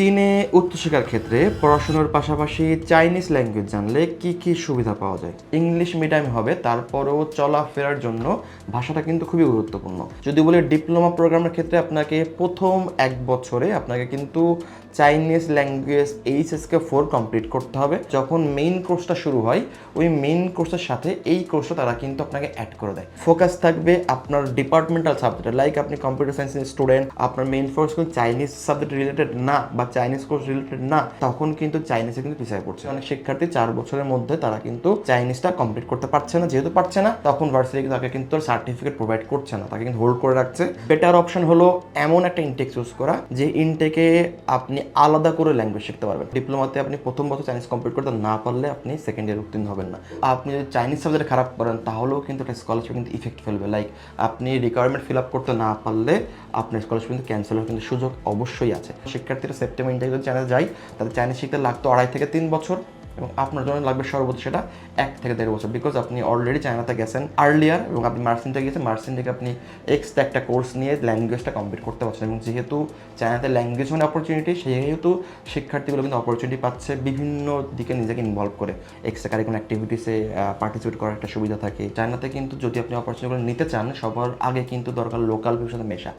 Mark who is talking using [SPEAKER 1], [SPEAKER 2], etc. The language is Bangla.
[SPEAKER 1] চীনে উচ্চশিক্ষার ক্ষেত্রে পড়াশোনার পাশাপাশি চাইনিজ ল্যাঙ্গুয়েজ জানলে কি কি সুবিধা পাওয়া যায়? ইংলিশ মিডিয়াম হবে, তারপরেও চলাফেরার জন্য ভাষাটা কিন্তু খুবই গুরুত্বপূর্ণ। যদি বলি ডিপ্লোমা প্রোগ্রামের ক্ষেত্রে আপনাকে প্রথম 1 বছরে আপনাকে কিন্তু চাইনিজ ল্যাঙ্গুয়েজ HSK 4 কমপ্লিট করতে হবে। যখন মেইন কোর্সটা শুরু হয়, ওই মেইন কোর্সের সাথে এই কোর্সটা তারা কিন্তু আপনাকে অ্যাড করে দেয়। ফোকাস থাকবে আপনার ডিপার্টমেন্টাল সাবজেক্টে, লাইক আপনি কম্পিউটার সায়েন্সের স্টুডেন্ট, আপনার মেইন ফোকাস কিন্তু চাইনিজ সাবজেক্ট রিলেটেড না বা চাইনিজ কোর্স রিলেটেড না, তখন কিন্তু চাইনিজে কিন্তু পিছিয়ে পড়ছে। অনেক শিক্ষার্থী 4 বছরের মধ্যে তারা কিন্তু চাইনিজটা কমপ্লিট করতে পারছে না। যেহেতু পারছে না, তখন ভার্সিটি তাকে কিন্তু সার্টিফিকেট প্রোভাইড করছে না, তাকে কিন্তু হোল্ড করে রাখছে। বেটার অপশন হলো এমন একটা ইনটেক চুজ করা যে ইনটেকে আপনি আলাদা করে ল্যাঙ্গুয়েজ শিখতে পারবেন। ডিপ্লোমাতে আপনি প্রথম বছর চাইনিজ কমপ্লিট করতে না পারলে আপনি সেকেন্ড ইয়ার উত্তীর্ণ হবেন না। আপনি যদি চাইনিজ সাবজেক্ট খারাপ করেন তাহলেও কিন্তু একটা স্কলারশিপ কিন্তু ইফেক্ট ফেলবে। লাইক আপনি রিকোয়ারমেন্ট ফিল আপ করতে না পারলে আপনার স্কলারশিপ কিন্তু ক্যান্সেল হওয়ার কিন্তু সুযোগ অবশ্যই আছে। শিক্ষার্থীরা সেপ্টেম্বর ইনটেক যদি চাইনিজ যায়, তাদের চাইনিজ শিখতে লাগতো 2.5 থেকে 3 বছর, এবং আপনার জন্য লাগবে সর্বোচ্চ সেটা 1 থেকে 1.5 বছর, বিকজ আপনি অলরেডি চায়নাতে গেছেন আর্লিয়ার এবং আপনি মার্সিন থেকে গেছেন। মার্সিন থেকে আপনি এক্সট্রা একটা কোর্স নিয়ে ল্যাঙ্গুয়েজটা কমপ্লিট করতে পারছেন। এবং যেহেতু চায়নাতে ল্যাঙ্গুয়েজ মানে অপরচুনিটি, সেহেতু শিক্ষার্থীগুলো কিন্তু অপরচুনিটি পাচ্ছে বিভিন্ন দিকে নিজেকে ইনভলভ করে। এক্সট্রা কারিকুলাম অ্যাক্টিভিটিসে পার্টিসিপেট করার একটা সুবিধা থাকে। চায়নাতে কিন্তু যদি আপনি অপরচুনিটিগুলো নিতে চান, সবার আগে কিন্তু দরকার লোকাল পিপুলের সাথে মেশা।